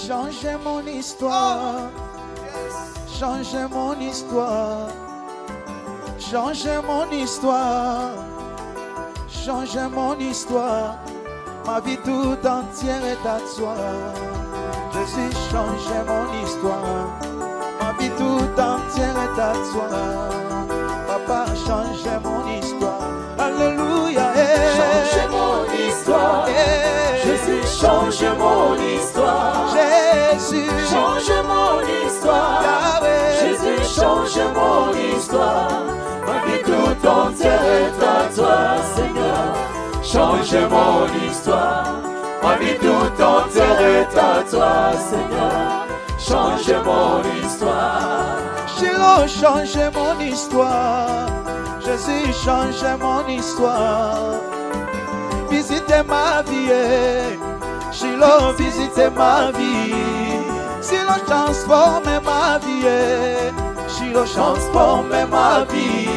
Changez mon histoire. Changez mon histoire. Changez mon histoire. Changez mon histoire. Ma vie tout entière est à toi. Jésus, changez mon histoire. Ma vie tout entière est à toi. Papa, changez mon histoire. Alléluia. Changez mon histoire. Jésus, change mon histoire. Jésus, change mon histoire. Yahweh. Jésus, change mon histoire. Ma vie tout entière est à toi, Seigneur. Change mon histoire. Ma vie tout entière est à toi, Seigneur. Change mon histoire. Shiloh, changez mon histoire. Jésus, changez mon histoire. Visitez ma vie. Shiloh, visitez ma vie. Shiloh, transformez ma vie. Shiloh, transformez ma vie.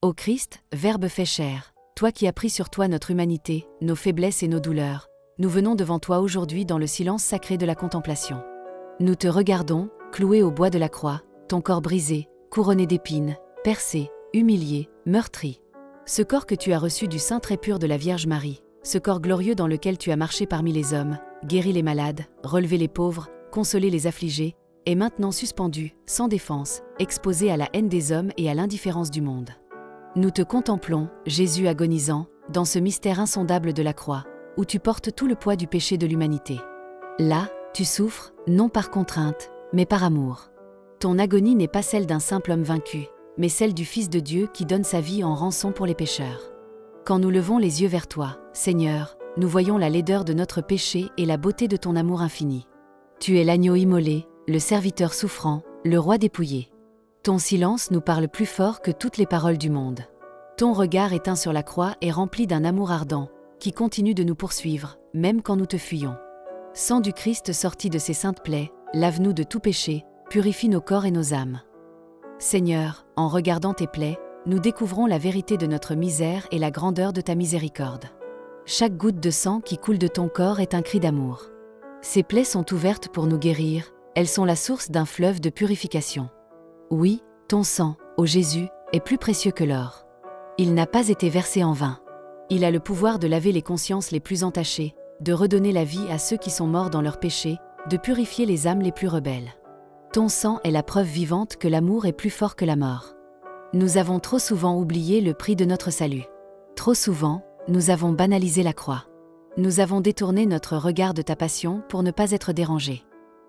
Ô Christ, Verbe fait chair, toi qui as pris sur toi notre humanité, nos faiblesses et nos douleurs, nous venons devant toi aujourd'hui dans le silence sacré de la contemplation. Nous te regardons, cloué au bois de la croix, ton corps brisé, couronné d'épines, percé, humilié, meurtri. Ce corps que tu as reçu du sein très pur de la Vierge Marie, ce corps glorieux dans lequel tu as marché parmi les hommes, guéri les malades, relevé les pauvres, consolé les affligés, est maintenant suspendu, sans défense, exposé à la haine des hommes et à l'indifférence du monde. Nous te contemplons, Jésus agonisant, dans ce mystère insondable de la croix, où tu portes tout le poids du péché de l'humanité. Là, tu souffres, non par contrainte, mais par amour. Ton agonie n'est pas celle d'un simple homme vaincu, mais celle du Fils de Dieu qui donne sa vie en rançon pour les pécheurs. Quand nous levons les yeux vers toi, Seigneur, nous voyons la laideur de notre péché et la beauté de ton amour infini. Tu es l'agneau immolé, le serviteur souffrant, le roi dépouillé. Ton silence nous parle plus fort que toutes les paroles du monde. Ton regard éteint sur la croix est rempli d'un amour ardent, qui continue de nous poursuivre, même quand nous te fuyons. Sang du Christ sorti de ses saintes plaies, lave-nous de tout péché, purifie nos corps et nos âmes. Seigneur, en regardant tes plaies, nous découvrons la vérité de notre misère et la grandeur de ta miséricorde. Chaque goutte de sang qui coule de ton corps est un cri d'amour. Ces plaies sont ouvertes pour nous guérir, elles sont la source d'un fleuve de purification. Oui, ton sang, ô Jésus, est plus précieux que l'or. Il n'a pas été versé en vain. Il a le pouvoir de laver les consciences les plus entachées, de redonner la vie à ceux qui sont morts dans leurs péchés, de purifier les âmes les plus rebelles. Ton sang est la preuve vivante que l'amour est plus fort que la mort. Nous avons trop souvent oublié le prix de notre salut. Trop souvent, nous avons banalisé la croix. Nous avons détourné notre regard de ta passion pour ne pas être dérangés.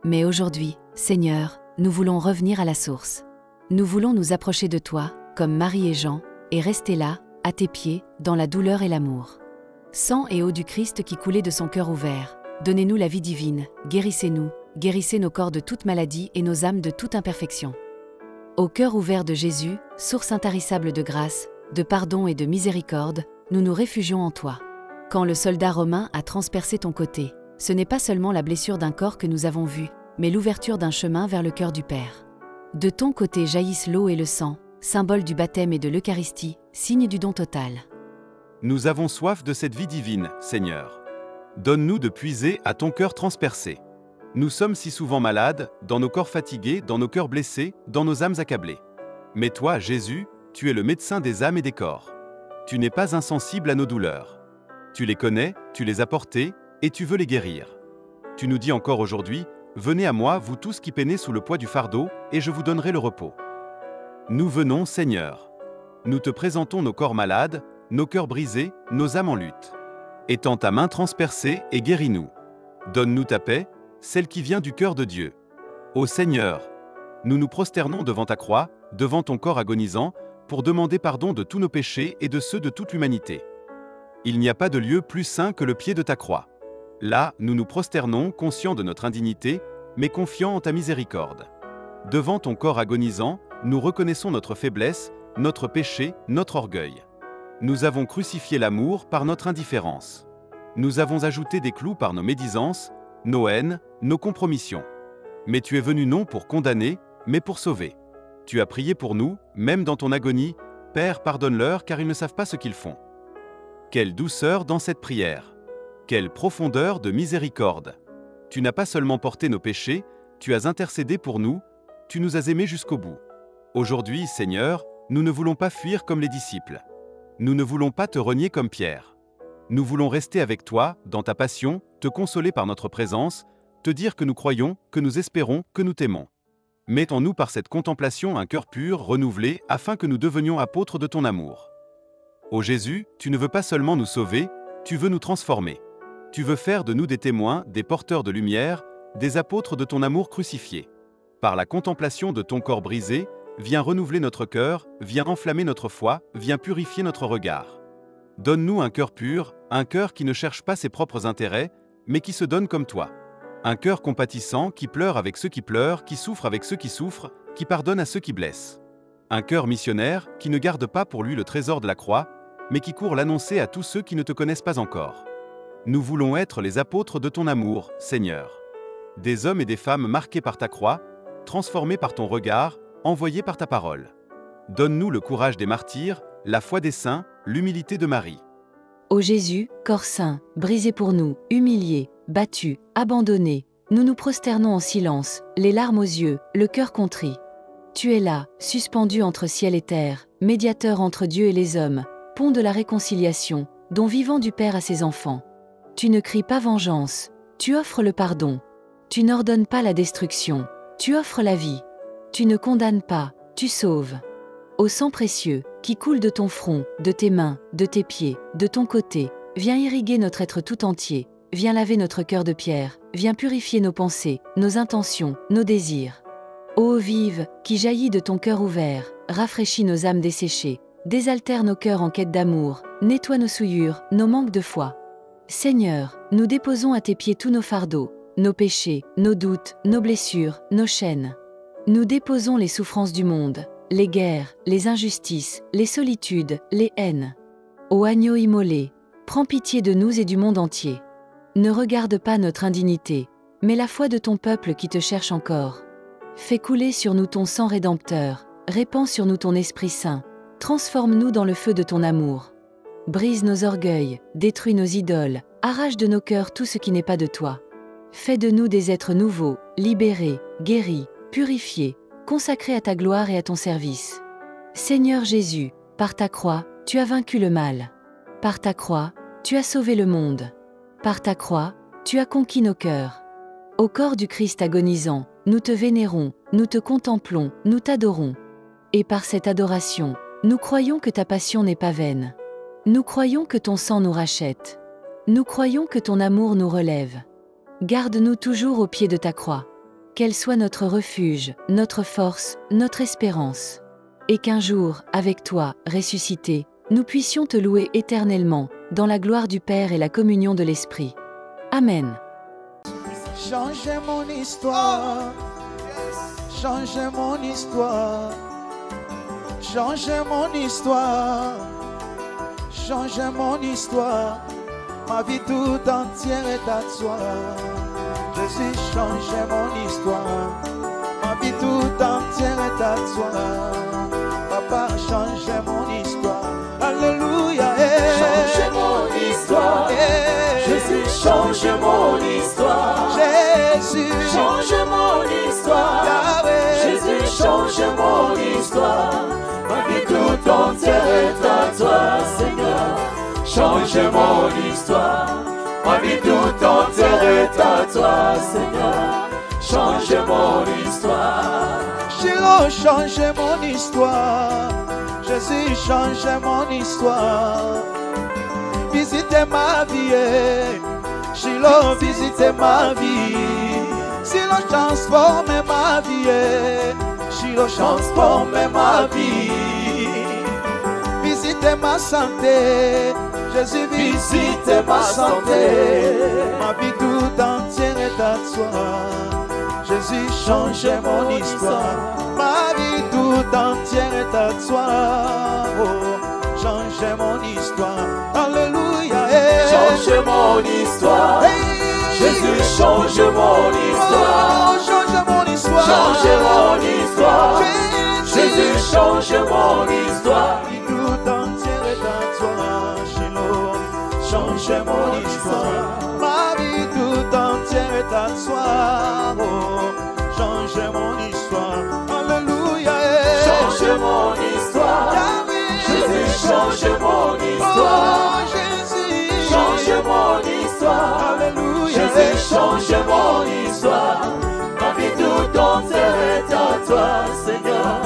Mais aujourd'hui, Seigneur, nous voulons revenir à la source. Nous voulons nous approcher de toi, comme Marie et Jean, et rester là, à tes pieds, dans la douleur et l'amour. Sang et eau du Christ qui coulait de son cœur ouvert, donnez-nous la vie divine, guérissez-nous, guérissez nos corps de toute maladie et nos âmes de toute imperfection. Au cœur ouvert de Jésus, source intarissable de grâce, de pardon et de miséricorde, nous nous réfugions en toi. Quand le soldat romain a transpercé ton côté, ce n'est pas seulement la blessure d'un corps que nous avons vu, mais l'ouverture d'un chemin vers le cœur du Père. De ton côté jaillissent l'eau et le sang, symbole du baptême et de l'Eucharistie, signe du don total. Nous avons soif de cette vie divine, Seigneur. Donne-nous de puiser à ton cœur transpercé. Nous sommes si souvent malades, dans nos corps fatigués, dans nos cœurs blessés, dans nos âmes accablées. Mais toi, Jésus, tu es le médecin des âmes et des corps. Tu n'es pas insensible à nos douleurs. Tu les connais, tu les as portées, et tu veux les guérir. Tu nous dis encore aujourd'hui, « Venez à moi, vous tous qui peinez sous le poids du fardeau, et je vous donnerai le repos. » Nous venons, Seigneur. Nous te présentons nos corps malades, nos cœurs brisés, nos âmes en lutte. Étends ta main transpercée et guéris-nous. Donne-nous ta paix, celle qui vient du cœur de Dieu. Ô Seigneur, nous nous prosternons devant ta croix, devant ton corps agonisant, pour demander pardon de tous nos péchés et de ceux de toute l'humanité. Il n'y a pas de lieu plus saint que le pied de ta croix. Là, nous nous prosternons, conscients de notre indignité, mais confiants en ta miséricorde. Devant ton corps agonisant, nous reconnaissons notre faiblesse, notre péché, notre orgueil. Nous avons crucifié l'amour par notre indifférence. Nous avons ajouté des clous par nos médisances, nos haines, nos compromissions. Mais tu es venu non pour condamner, mais pour sauver. Tu as prié pour nous, même dans ton agonie, « Père, pardonne-leur, car ils ne savent pas ce qu'ils font. » Quelle douceur dans cette prière! Quelle profondeur de miséricorde! Tu n'as pas seulement porté nos péchés, tu as intercédé pour nous, tu nous as aimés jusqu'au bout. Aujourd'hui, Seigneur, nous ne voulons pas fuir comme les disciples. Nous ne voulons pas te renier comme Pierre. Nous voulons rester avec toi, dans ta passion, te consoler par notre présence, te dire que nous croyons, que nous espérons, que nous t'aimons. Mets en nous par cette contemplation un cœur pur, renouvelé, afin que nous devenions apôtres de ton amour. Ô Jésus, tu ne veux pas seulement nous sauver, tu veux nous transformer. Tu veux faire de nous des témoins, des porteurs de lumière, des apôtres de ton amour crucifié. Par la contemplation de ton corps brisé, viens renouveler notre cœur, viens enflammer notre foi, viens purifier notre regard. Donne-nous un cœur pur, un cœur qui ne cherche pas ses propres intérêts, mais qui se donne comme toi. Un cœur compatissant, qui pleure avec ceux qui pleurent, qui souffre avec ceux qui souffrent, qui pardonne à ceux qui blessent. Un cœur missionnaire, qui ne garde pas pour lui le trésor de la croix, mais qui court l'annoncer à tous ceux qui ne te connaissent pas encore. Nous voulons être les apôtres de ton amour, Seigneur. Des hommes et des femmes marqués par ta croix, transformés par ton regard, envoyés par ta parole. Donne-nous le courage des martyrs, la foi des saints, l'humilité de Marie. Ô Jésus, corps saint, brisé pour nous, humilié, battu, abandonné, nous nous prosternons en silence, les larmes aux yeux, le cœur contrit. Tu es là, suspendu entre ciel et terre, médiateur entre Dieu et les hommes, pont de la réconciliation, don vivant du Père à ses enfants. Tu ne cries pas vengeance, tu offres le pardon. Tu n'ordonnes pas la destruction, tu offres la vie. Tu ne condamnes pas, tu sauves. Ô sang précieux, qui coule de ton front, de tes mains, de tes pieds, de ton côté, viens irriguer notre être tout entier, viens laver notre cœur de pierre, viens purifier nos pensées, nos intentions, nos désirs. Ô eau vive, qui jaillit de ton cœur ouvert, rafraîchis nos âmes desséchées, désaltère nos cœurs en quête d'amour, nettoie nos souillures, nos manques de foi. Seigneur, nous déposons à tes pieds tous nos fardeaux, nos péchés, nos doutes, nos blessures, nos chaînes. Nous déposons les souffrances du monde, les guerres, les injustices, les solitudes, les haines. Ô agneau immolé, prends pitié de nous et du monde entier. Ne regarde pas notre indignité, mais la foi de ton peuple qui te cherche encore. Fais couler sur nous ton sang rédempteur, répands sur nous ton Esprit Saint, transforme-nous dans le feu de ton amour. Brise nos orgueils, détruis nos idoles, arrache de nos cœurs tout ce qui n'est pas de toi. Fais de nous des êtres nouveaux, libérés, guéris, purifiés, consacrés à ta gloire et à ton service. Seigneur Jésus, par ta croix, tu as vaincu le mal. Par ta croix, tu as sauvé le monde. Par ta croix, tu as conquis nos cœurs. Au corps du Christ agonisant, nous te vénérons, nous te contemplons, nous t'adorons. Et par cette adoration, nous croyons que ta passion n'est pas vaine. Nous croyons que ton sang nous rachète. Nous croyons que ton amour nous relève. Garde-nous toujours au pied de ta croix. Qu'elle soit notre refuge, notre force, notre espérance. Et qu'un jour, avec toi, ressuscité, nous puissions te louer éternellement, dans la gloire du Père et la communion de l'Esprit. Amen. Changez mon histoire, changez mon histoire, changez mon histoire, changez mon histoire, ma vie tout entière est à toi. Jésus, changez mon histoire, ma vie tout entière est à toi. Papa, changez mon histoire, alléluia. Changez mon histoire, Jésus, change mon histoire. Jésus, Change mon histoire, Yahweh. Jésus, change mon histoire. Ma vie tout entière est à toi, Seigneur. Change mon histoire, ma vie tout entière est à toi, Seigneur. Change mon histoire. Shiloh, changez mon histoire. Jésus, changez mon histoire. Visitez ma vie. Shiloh, visitez ma vie. Shiloh, transformez ma vie. Shiloh, transformez ma vie. Visitez ma santé. Jésus, visitez ma santé. Ma vie tout entière est à toi. Jésus, changez mon histoire. Ma vie tout entière est à toi. Oh, changez mon histoire. Alléluia. Change mon histoire. Jésus, change mon histoire. Oh, change mon histoire. Change mon histoire. Jésus, change mon histoire. Ma vie tout entière est à toi. Shiloh, changez mon histoire. Ma vie tout entière est à à toi. Oh, change mon histoire. Alléluia. Change mon histoire. Jésus, change mon histoire. Oh, Jésus. Change mon histoire. Alléluia. Jésus, change mon histoire. Ma vie tout entière est à toi, Seigneur.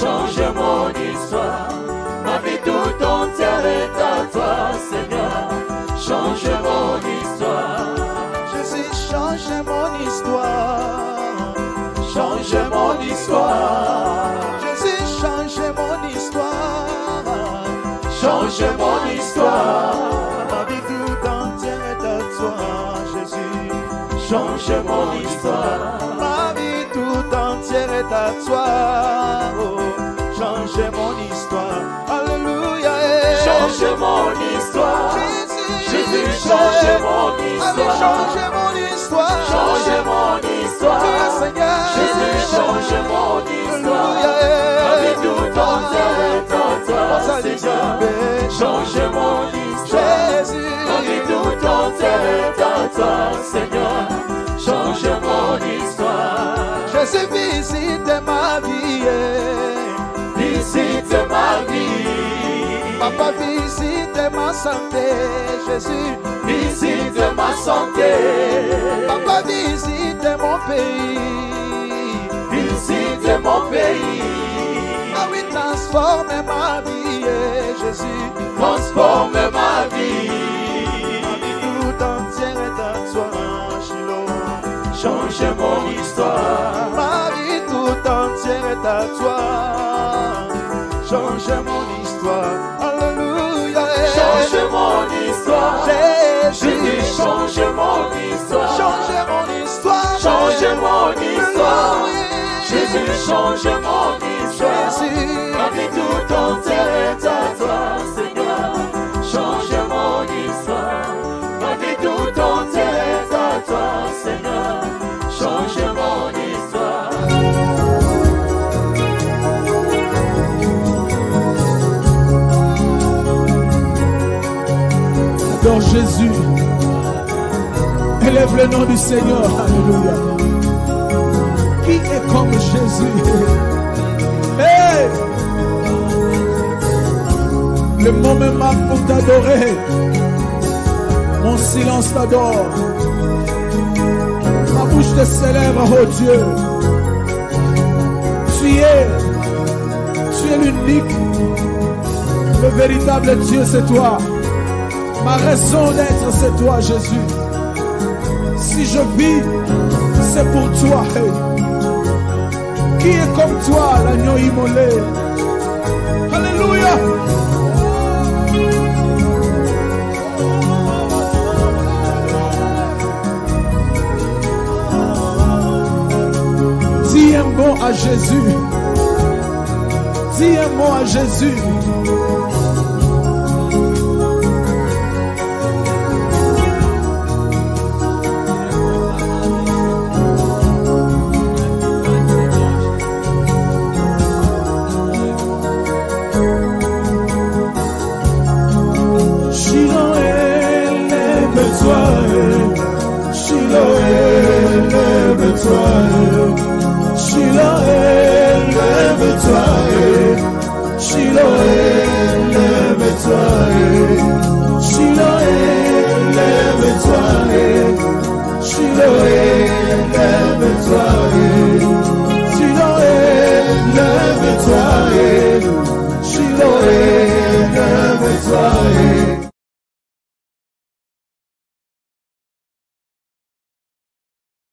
Change mon histoire. Ma vie tout entière est à toi, Seigneur. Change mon histoire. Jésus, change mon histoire. Change mon histoire. Jésus, change mon histoire. Change mon histoire. Ma vie tout entière est à toi, Jésus. Change mon histoire. Ma vie tout entière est à toi. Oh, change mon histoire. Alléluia. Change mon histoire. Jésus, change mon histoire. Change mon histoire. Change mon histoire. Seigneur. Jésus, change mon histoire. Ma vie tout entière est à toi, Seigneur. Change mon histoire. Ma vie tout entière est à toi, Seigneur. Change mon histoire. Jésus, visite ma vie. Visite ma vie. Papa, visite ma santé. Jésus, visite ma santé. Papa, visite mon pays. Visite mon pays. Ah oui, transforme ma vie, Jésus. Transforme ma vie. Tout entière est à toi, Shiloh. Change mon histoire. Ma vie tout entière est à toi. Change mon histoire. Alléluia. Change mon histoire. Jésus, change mon histoire. Change mon histoire. Change mon histoire. Jésus, change mon histoire. Jésus. Ma vie tout entière est à toi, Seigneur. Change mon histoire. Ma vie tout entière est à toi, Seigneur. Change mon histoire. Adore Jésus. Élève le nom du Seigneur. Alléluia. Qui est comme Jésus? Hey! Le mot me manque pour t'adorer. Mon silence t'adore. Ma bouche te célèbre, oh Dieu. Tu es l'unique. Le véritable Dieu, c'est toi. Ma raison d'être, c'est toi, Jésus. Si je vis, c'est pour toi. Hey. Qui est comme toi, l'agneau immolé? Alléluia. Dis un mot à Jésus. Dis un mot à Jésus. Shiloh,